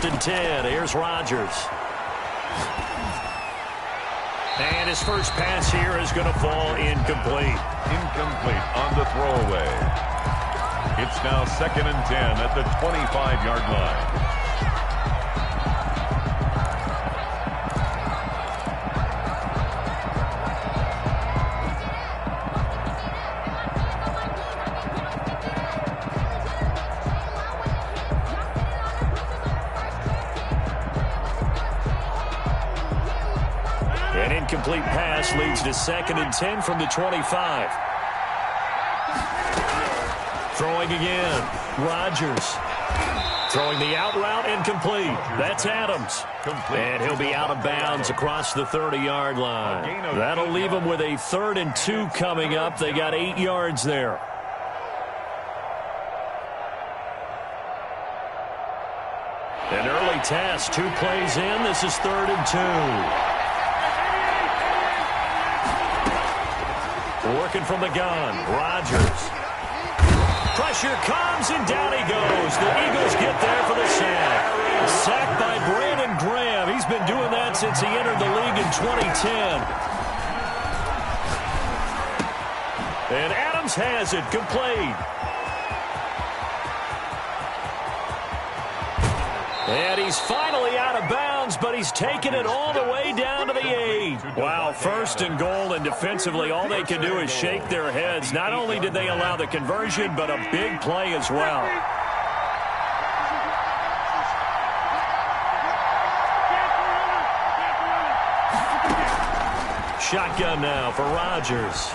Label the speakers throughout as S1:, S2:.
S1: First and 10. Here's Rodgers. And his first pass here is going to fall incomplete.
S2: Incomplete on the throwaway. It's now 2nd and 10 at the 25-yard line.
S1: An incomplete pass leads to 2nd and 10 from the 25. Throwing again. Rodgers. Throwing the out route incomplete. That's Adams. And he'll be out of bounds across the 30-yard line. That'll leave him with a 3rd and 2 coming up. They got 8 yards there. An early test. 2 plays in. This is 3rd and 2. Working from the gun. Rodgers. Pressure comes, and down he goes. The Eagles get there for the sack. Sacked by Brandon Graham. He's been doing that since he entered the league in 2010. And Adams has it. Complete. And he's finally out of bounds, but he's taken it all the way down to the 8. Wow, 1st and goal, and defensively all they can do is shake their heads. Not only did they allow the conversion, but a big play as well. Shotgun now for Rodgers.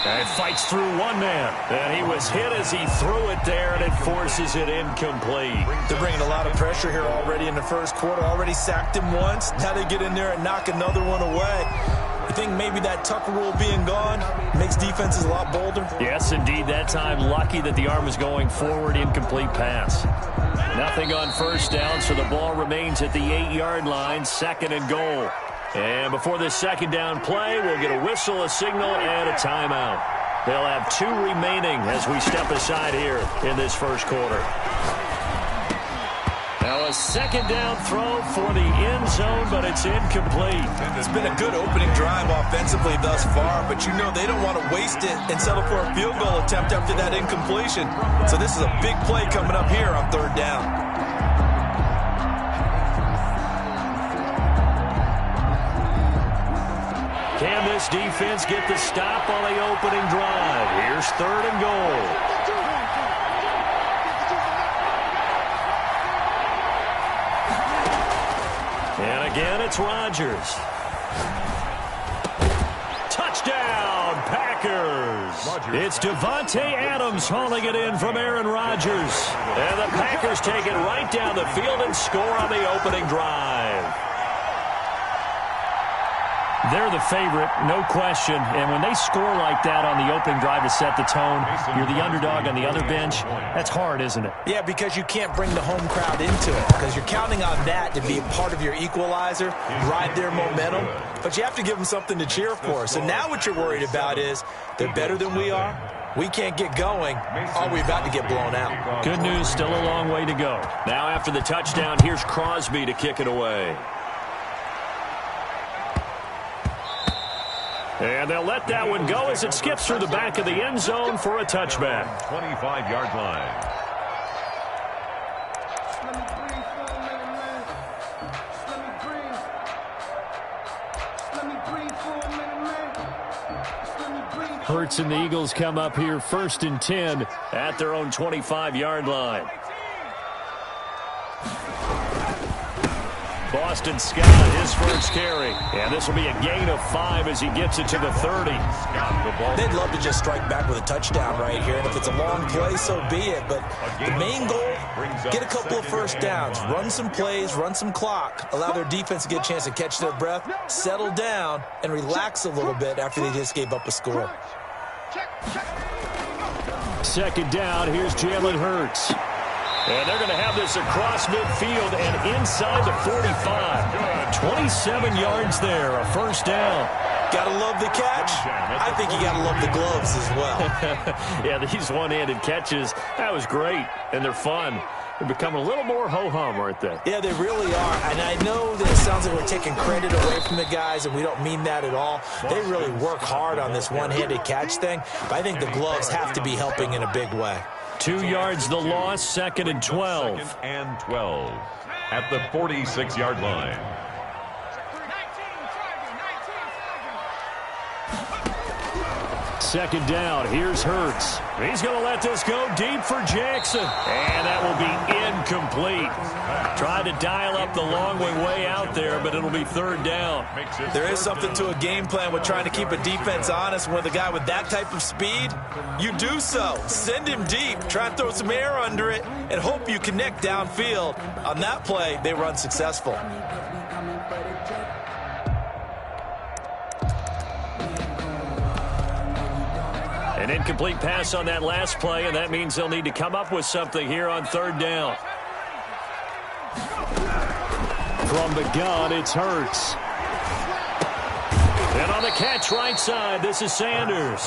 S1: And fights through one man. And he was hit as he threw it there, and it forces it incomplete.
S3: They're bringing a lot of pressure here already in the first quarter. Already sacked him once. Now they get in there and knock another one away. You think maybe that Tucker rule being gone makes defenses a lot bolder?
S1: Yes, indeed. That time, lucky that the arm was going forward. Incomplete pass. Nothing on first down, so the ball remains at the 8-yard line. 2nd and goal. And before this 2nd down play, we'll get a whistle, a signal, and a timeout. They'll have 2 remaining as we step aside here in this first quarter. Now a 2nd down throw for the end zone, but it's incomplete.
S3: It's been a good opening drive offensively thus far, but you know they don't want to waste it and settle for a field goal attempt after that incompletion. So this is a big play coming up here on 3rd down.
S1: Can this defense get the stop on the opening drive? Here's 3rd and goal. And again, it's Rodgers. Touchdown, Packers. It's Devontae Adams hauling it in from Aaron Rodgers. And the Packers take it right down the field and score on the opening drive. They're the favorite, no question. And when they score like that on the opening drive to set the tone, you're the underdog on the other bench. That's hard, isn't it?
S3: Yeah, because you can't bring the home crowd into it, because you're counting on that to be a part of your equalizer, ride their momentum. But you have to give them something to cheer for. So now what you're worried about is they're better than we are. We can't get going. Are we about to get blown out?
S1: Good news, still a long way to go. Now after the touchdown, here's Crosby to kick it away. And they'll let that one go as it skips through the back of the end zone for a touchback.
S2: 25-yard line.
S1: Hurts and the Eagles come up here 1st and 10 at their own 25-yard line. Boston Scott, his first carry. And this will be a gain of 5 as he gets it to the 30.
S3: They'd love to just strike back with a touchdown right here. And if it's a long play, so be it. But the main goal, get a couple of first downs. Run some plays, run some clock. Allow their defense to get a chance to catch their breath, settle down, and relax a little bit after they just gave up a score.
S1: 2nd down, here's Jalen Hurts. And they're going to have this across midfield and inside the 45. 27 yards there, a first down.
S3: Gotta love the catch. I think you gotta love the gloves as well.
S1: Yeah, these one-handed catches, that was great, and they're fun. They're becoming a little more ho-hum, aren't they?
S3: Yeah, they really are. And I know that it sounds like we're taking credit away from the guys, and we don't mean that at all. They really work hard on this one-handed catch thing, but I think the gloves have to be helping in a big way.
S1: 2 yards the loss, 2nd and 12.
S2: 2nd and 12 at the 46-yard line.
S1: Second down, here's Hurts. He's going to let this go deep for Jackson. And that will be incomplete. Tried to dial up the long way out there, but it'll be 3rd down.
S3: There is something to a game plan with trying to keep a defense honest. With a guy with that type of speed, you do so. Send him deep. Try and throw some air under it and hope you connect downfield. On that play, they run successful.
S1: An incomplete pass on that last play, and that means they'll need to come up with something here on 3rd down. From the gun, it's Hurts. And on the catch right side, this is Sanders.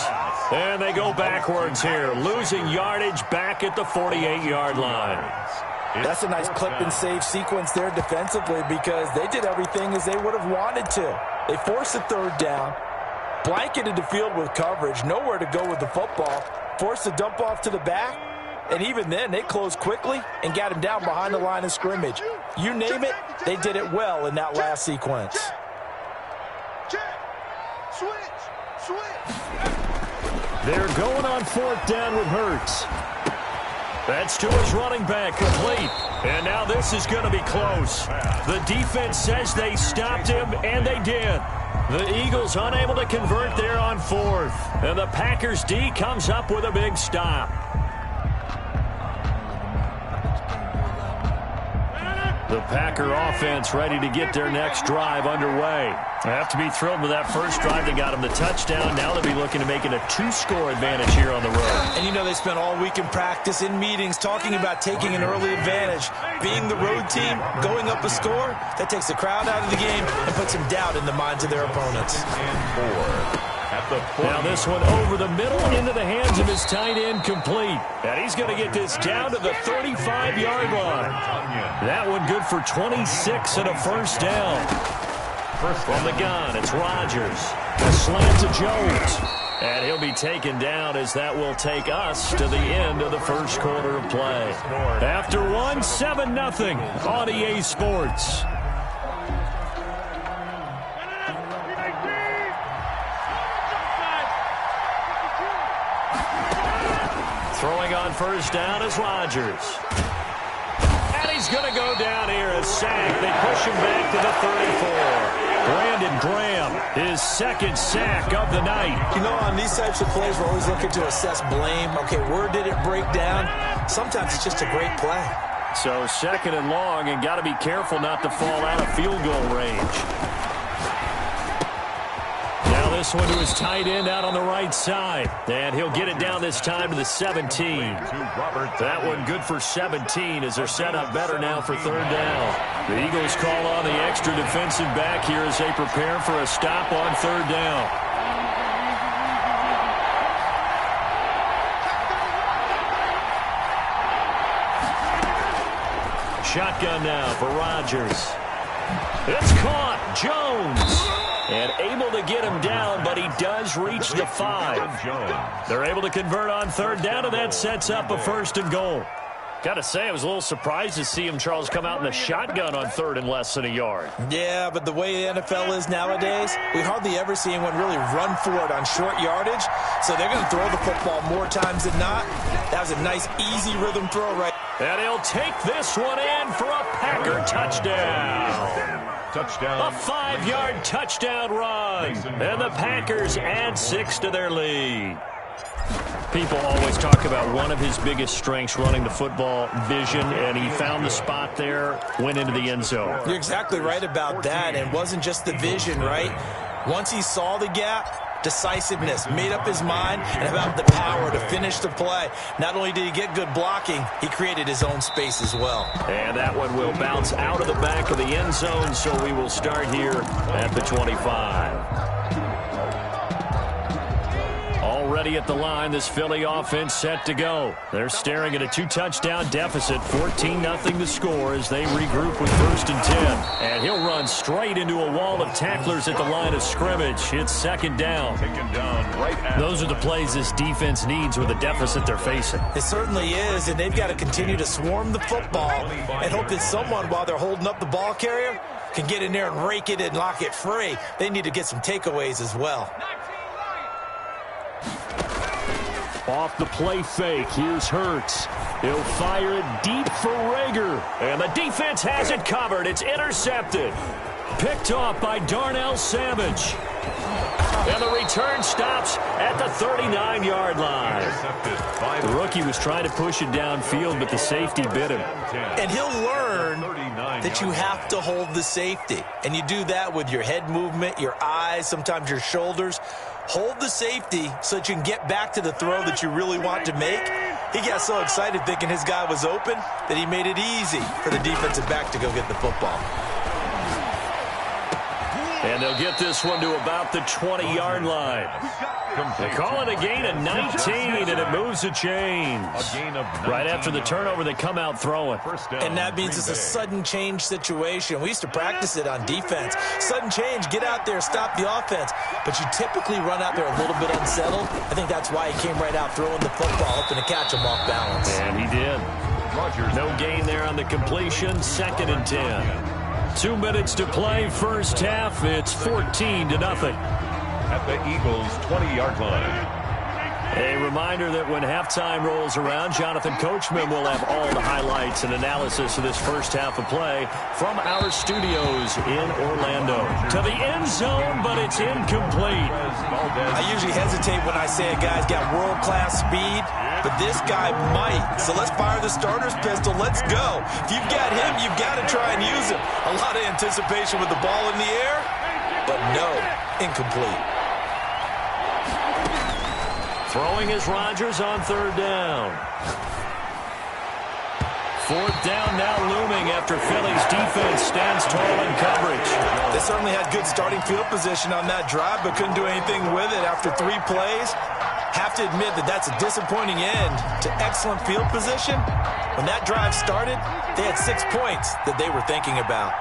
S1: And they go backwards here, losing yardage back at the 48-yard line.
S3: That's a nice clip and save sequence there defensively because they did everything as they would have wanted to. They forced a 3rd down. Blanketed the field with coverage, nowhere to go with the football, forced to dump off to the back, and even then they closed quickly and got him down behind the line of scrimmage. You name it, they did it well in that last sequence.
S1: They're going on 4th down with Hurts. That's to his running back, complete. And now this is going to be close. The defense says they stopped him, and they did. The Eagles unable to convert there on 4th. And the Packers D comes up with a big stop. The Packer offense ready to get their next drive underway. They have to be thrilled with that first drive that got them the touchdown. Now they'll be looking to make it a 2-score advantage here on the road.
S3: And you know they spent all week in practice, in meetings, talking about taking an early advantage. Being the road team, going up a score, that takes the crowd out of the game and puts some doubt in the minds of their opponents.
S2: And 4.
S1: Now this one over the middle into the hands of his tight end, complete. And he's going to get this down to the 35-yard line. That one good for 26 and a 1st down. From the gun, it's Rodgers. A slant to Jones. And he'll be taken down as that will take us to the end of the 1st quarter of play. After one, 7-0 on EA Sports. Throwing on 1st down is Rodgers. And he's going to go down here, a sack. They push him back to the 34. Brandon Graham, his 2nd sack of the night.
S3: You know, on these types of plays, we're always looking to assess blame. Okay, where did it break down? Sometimes it's just a great play.
S1: So 2nd and long, and got to be careful not to fall out of field goal range. Now this one to his tight end out on the right side. And he'll get it down this time to the 17. That one good for 17 as they're set up better now for 3rd down. The Eagles call on the extra defensive back here as they prepare for a stop on 3rd down. Shotgun now for Rodgers. It's caught. Jones. And able to get him down, but he does reach the 5. They're able to convert on 3rd down, and that sets up a 1st and goal. Got to say, I was a little surprised to see him, Charles, come out in the shotgun on 3rd and less than a yard.
S3: Yeah, but the way the NFL is nowadays, we hardly ever see anyone really run for it on short yardage. So they're going to throw the football more times than not. That was a nice, easy rhythm throw right.
S1: And he'll take this one in for a Packer touchdown.
S2: Touchdown.
S1: A 5-yard touchdown run. And the Packers add 6 to their lead. People always talk about one of his biggest strengths, running the football, vision, and he found the spot there, went into the end zone.
S3: You're exactly right about that, and it wasn't just the vision, right? Once he saw the gap, decisiveness, made up his mind, and about the power to finish the play. Not only did he get good blocking, he created his own space as well.
S1: And that one will bounce out of the back of the end zone, so we will start here at the 25. ready at the line. This Philly offense set to go. They're staring at a 2-touchdown deficit, 14-0 to score as they regroup with 1st and 10. And he'll run straight into a wall of tacklers at the line of scrimmage. It's 2nd down. Those are the plays this defense needs with the deficit they're facing.
S3: It certainly is, and they've got to continue to swarm the football and hope that someone, while they're holding up the ball carrier, can get in there and rake it and lock it free. They need to get some takeaways as well.
S1: Off the play fake, here's Hurts. He'll fire it deep for Rager. And the defense has it covered. It's intercepted. Picked off by Darnell Savage. And the return stops at the 39-yard line. The rookie was trying to push it downfield, but the safety bit him.
S3: And he'll learn that you have to hold the safety. And you do that with your head movement, your eyes, sometimes your shoulders. Hold the safety so that you can get back to the throw that you really want to make. He got so excited thinking his guy was open that he made it easy for the defensive back to go get the football.
S1: And they'll get this one to about the 20-yard line. They call it a gain of 19, and it moves the chains. Right after the turnover, they come out throwing.
S3: And that means it's a sudden change situation. We used to practice it on defense. Sudden change, get out there, stop the offense. But you typically run out there a little bit unsettled. I think that's why he came right out throwing the football, hoping to catch him off balance.
S1: And he did. No gain there on the completion, 2nd and 10. 2 minutes to play, first half. It's 14-0.
S2: At the Eagles' 20-yard line.
S1: A reminder that when halftime rolls around, Jonathan Coachman will have all the highlights and analysis of this first half of play from our studios in Orlando. To the end zone, but it's incomplete.
S3: I usually hesitate when I say a guy's got world-class speed, but this guy might. So let's fire the starter's pistol. Let's go. If you've got him, you've got to try and use him. A lot of anticipation with the ball in the air, but no, incomplete.
S1: Throwing is Rodgers on 3rd down. 4th down now looming after Philly's defense stands tall in coverage.
S3: They certainly had good starting field position on that drive, but couldn't do anything with it after 3 plays. Have to admit that that's a disappointing end to excellent field position. When that drive started, they had 6 points that they were thinking about.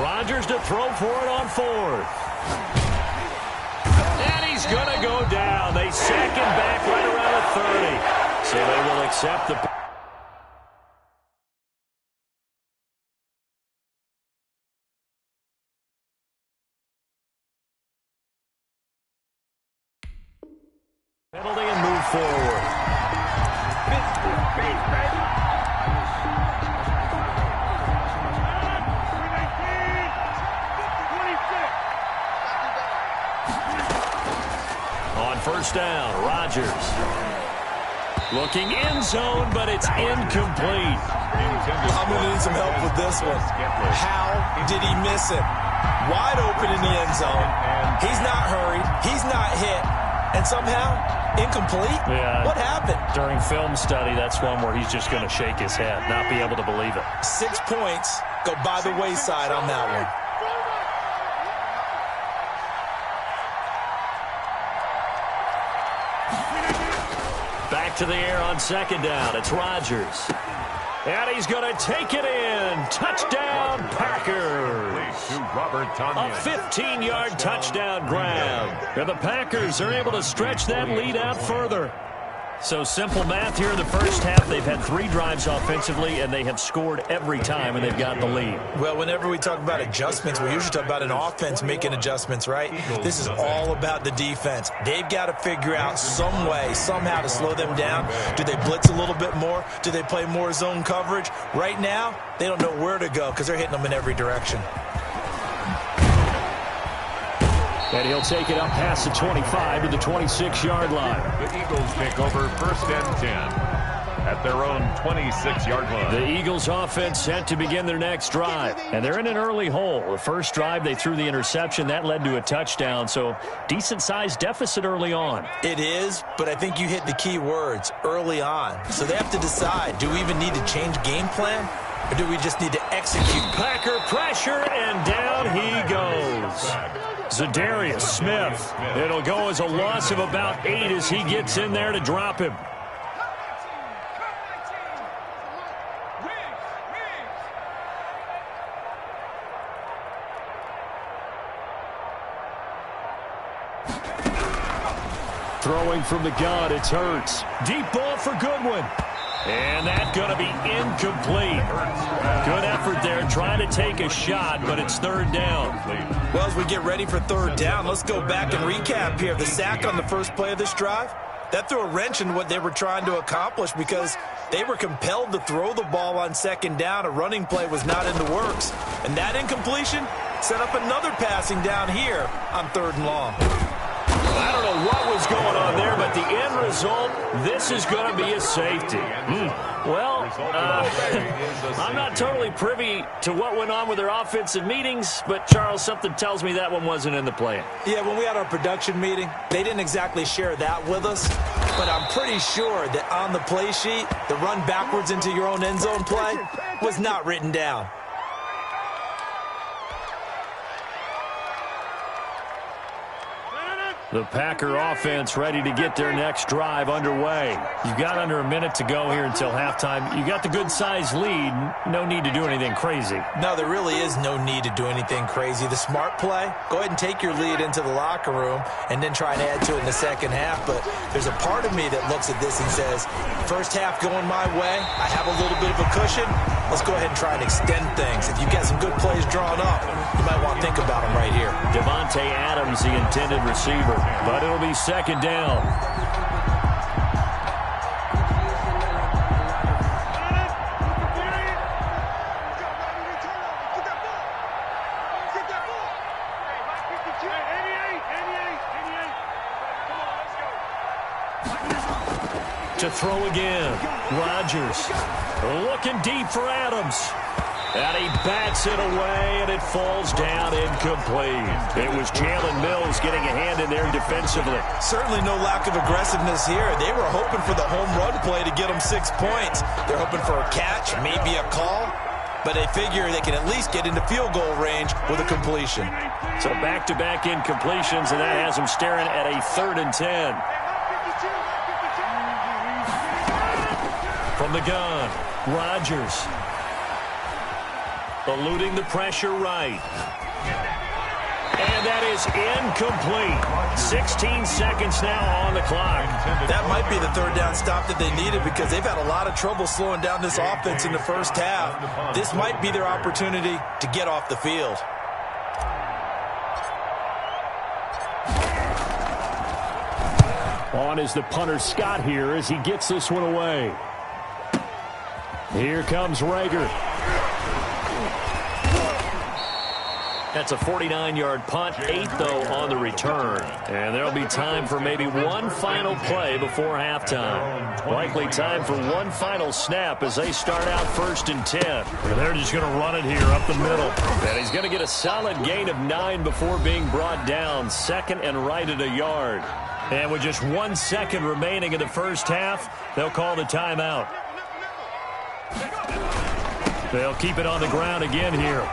S1: Rodgers to throw for it on 4th. He's going to go down. They sack him back right around the 30. So they will accept the... penalty and move forward. On 1st down, Rodgers. Looking end zone, but it's incomplete.
S3: I'm going to need some help with this one. How did he miss it? Wide open in the end zone. He's not hurried. He's not hit. And somehow, incomplete?
S1: Yeah.
S3: What happened?
S1: During film study, that's one where he's just going to shake his head, not be able to believe it.
S3: 6 points go by the wayside on that one.
S1: Back to the air on 2nd down. It's Rodgers. And he's going to take it in. Touchdown, Packers. A 15-yard touchdown grab. And the Packers are able to stretch that lead out further. So simple math here in the first half. They've had 3 drives offensively, and they have scored every time, and they've got the lead.
S3: Well, whenever we talk about adjustments, we usually talk about an offense making adjustments, right? This is all about the defense. They've got to figure out some way, somehow to slow them down. Do they blitz a little bit more? Do they play more zone coverage? Right now, they don't know where to go because they're hitting them in every direction.
S1: And he'll take it up past the 25 to the 26-yard line.
S2: The Eagles take over 1st and 10 at their own 26-yard line.
S1: The Eagles offense set to begin their next drive. And they're in an early hole. The first drive, they threw the interception. That led to a touchdown. So decent-sized deficit early on.
S3: It is, but I think you hit the key words, early on. So they have to decide, do we even need to change game plan? or do we just need to execute?
S1: Packer pressure, and down he goes. Zadarius Smith. It'll go as a loss of about 8 as he gets in there to drop him. Throwing from the gun, it's Hurts. Deep ball for Goodwin. And that's going to be incomplete. Good effort there, trying to take a shot, but it's third down.
S3: Well, as we get ready for third down, let's go back and recap here. The sack on the first play of this drive, that threw a wrench in what they were trying to accomplish because they were compelled to throw the ball on second down. A running play was not in the works. And that incompletion set up another passing down here on third and long.
S1: I don't know what was going on there, but the end result, this is going to be a safety. Well, I'm not totally privy to what went on with their offensive meetings, but, Charles, something tells me that one wasn't in the plan.
S3: Yeah, when we had our production meeting, they didn't exactly share that with us, but I'm pretty sure that on the play sheet, the run backwards into your own end zone play was not written down.
S1: The Packer offense ready to get their next drive underway. You've got under a minute to go here until halftime. You got the good-sized lead. No need to do anything crazy.
S3: No, there really is no need to do anything crazy. The smart play, go ahead and take your lead into the locker room and then try and add to it in the second half. But there's a part of me that looks at this and says, first half going my way, I have a little bit of a cushion. Let's go ahead and try and extend things. If you've got some good plays drawn up, you might want to think about them right here.
S1: Devontae Adams, the intended receiver. But it'll be second down. To throw again. Rodgers looking deep for Adams. And he bats it away, and it falls down incomplete. It was Jalen Mills getting a hand in there defensively.
S3: Certainly no lack of aggressiveness here. They were hoping for the home run play to get them 6 points. They're hoping for a catch, maybe a call, but they figure they can at least get into field goal range with a completion.
S1: So back-to-back incompletions, and that has them staring at a 3rd and 10. From the gun, Rodgers. Eluding the pressure right. And that is incomplete. 16 seconds now on the clock.
S3: That might be the third down stop that they needed because they've had a lot of trouble slowing down this offense in the first half. This might be their opportunity to get off the field.
S1: On is the punter Scott here as he gets this one away. Here comes Rager. That's a 49-yard punt, 8 though on the return. And there'll be time for maybe one final play before halftime. Likely time for one final snap as they start out 1st and 10. And they're just going to run it here up the middle. And he's going to get a solid gain of 9 before being brought down. 2nd and right at a yard. And with just 1 second remaining in the first half, they'll call the timeout. They'll keep it on the ground again here.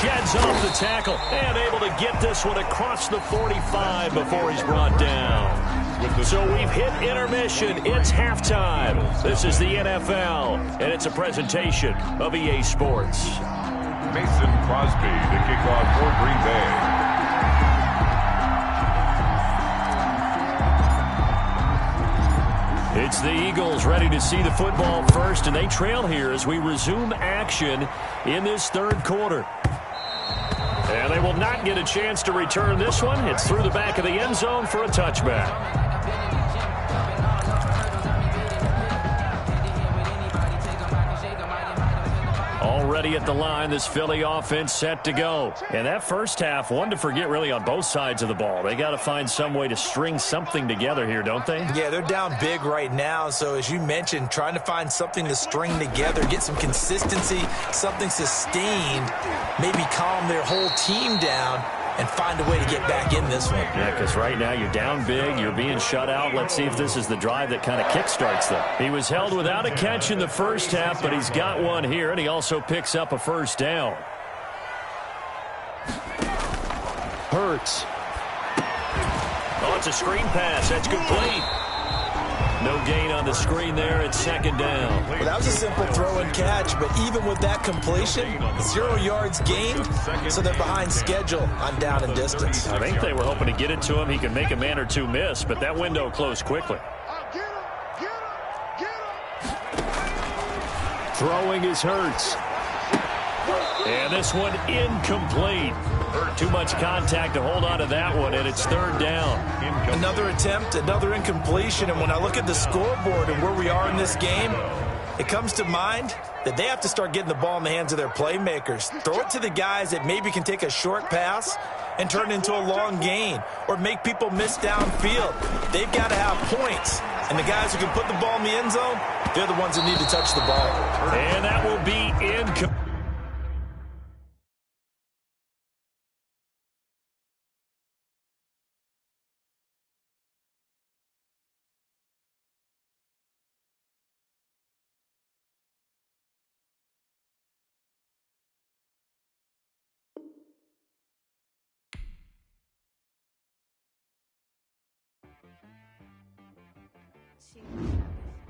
S1: Sheds off the tackle and able to get this one across the 45 before he's brought down. So we've hit intermission. It's halftime. This is the NFL, and it's a presentation of EA Sports.
S2: Mason Crosby to kick off for Green Bay.
S1: It's the Eagles ready to see the football first, and they trail here as we resume action in this third quarter. And they will not get a chance to return this one. It's through the back of the end zone for a touchback. Already at the line, this Philly offense set to go. And that first half, one to forget really on both sides of the ball. They got to find some way to string something together here, don't they?
S3: Yeah, they're down big right now. So as you mentioned, trying to find something to string together, get some consistency, something sustained, maybe calm their whole team down. and find a way to get back in this one.
S1: Yeah, because right now you're down big, you're being shut out. Let's see if this is the drive that kind of kickstarts them. He was held without a catch in the first half, but he's got one here, and he also picks up a first down. Hurts. Oh, it's a screen pass. That's complete. No gain on the screen there. It's second down.
S3: Well, that was a simple throw and catch, but even with that completion, 0 yards gained, so they're behind schedule on down and distance.
S1: I think they were hoping to get it to him. He could make a man or two miss, but that window closed quickly. Throwing is Hurts. And this one incomplete. Too much contact to hold on to that one, and it's third down.
S3: Another attempt, another incompletion, and when I look at the scoreboard and where we are in this game, it comes to mind that they have to start getting the ball in the hands of their playmakers. Throw it to the guys that maybe can take a short pass and turn it into a long gain or make people miss downfield. They've got to have points, and the guys who can put the ball in the end zone, they're the ones that need to touch the ball.
S1: And that will be incomplete.
S4: She